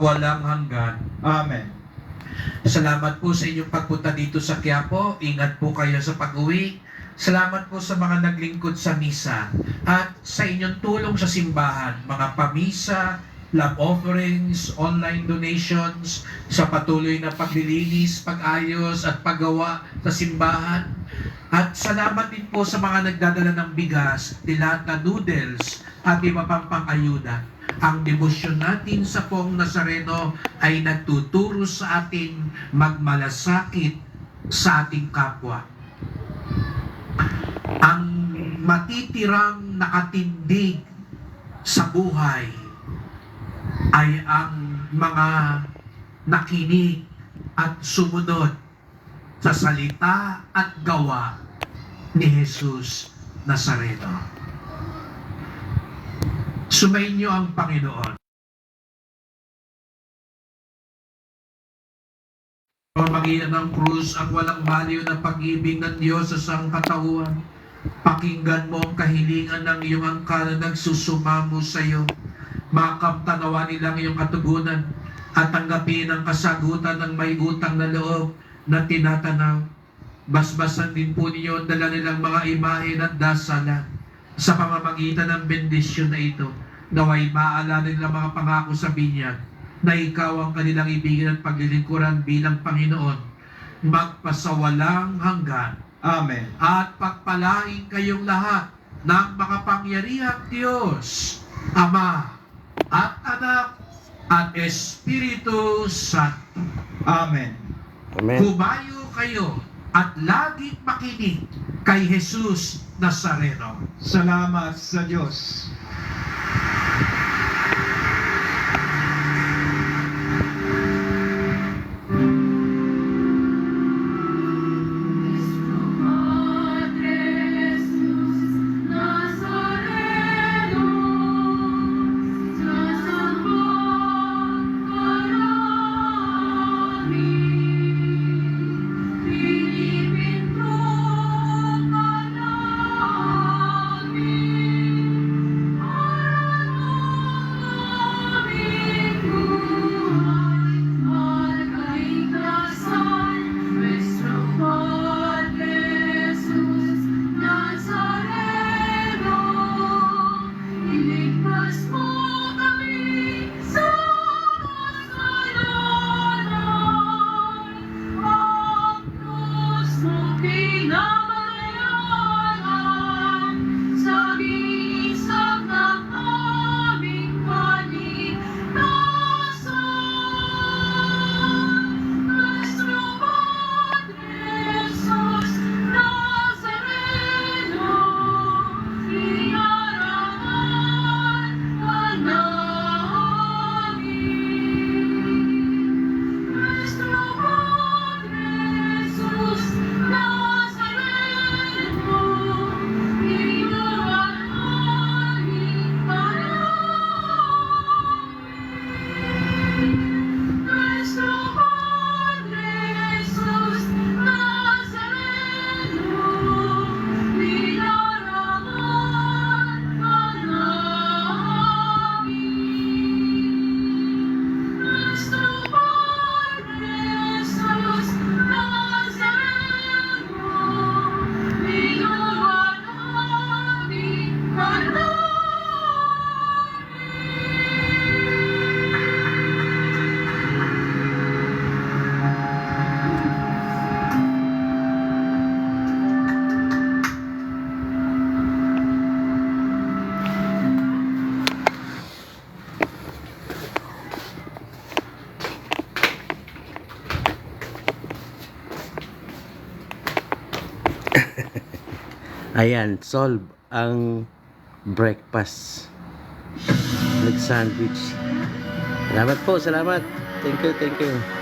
walang hanggan. Amen. Salamat po sa inyong pagpunta dito sa Quiapo. Ingat po kayo sa pag-uwi. Salamat po sa mga naglingkod sa misa at sa inyong tulong sa simbahan, mga pamisa, love offerings, online donations, sa patuloy na paglilinis, pag-ayos at paggawa sa simbahan. At salamat din po sa mga nagdadala ng bigas, dilata noodles at iba pang pang-ayuda. Ang debosyon natin sa Poong Nazareno ay nagtuturo sa atin magmalasakit sa ating kapwa. Ang matitirang nakatindig sa buhay ay ang mga nakinig at sumunod sa salita at gawa ni Jesus Nazareno. Sumainyo ang Panginoon. Pamagitan ng krus ang walang baliw na pag-ibig ng Diyos sa sangkatauhan. Pakinggan mo ang kahilingan ng iyong angkan na nagsusumamo sa iyo. Makamtanawa nilang iyong katugunan at tanggapin ang kasagutan ng may utang na loob na tinatanaw. Basbasan din po ninyo ang dala nilang mga imahe at dasalan. Sa pamamagitan ng bendisyon na ito, naway maalala nila mga pangako sa binyag na ikaw ang kanilang ibigin at paglilingkuran bilang Panginoon, magpasawalang hanggan. Amen. At pagpalain kayong lahat ng makapangyarihang Diyos, Ama at Anak at Espiritu Santo. Amen. Amen. Humayo kayo at laging makinig kay Jesus Nazareno. Salamat sa Diyos. Ayan, solve ang breakfast. Nag-sandwich. Salamat po, salamat. Thank you, thank you.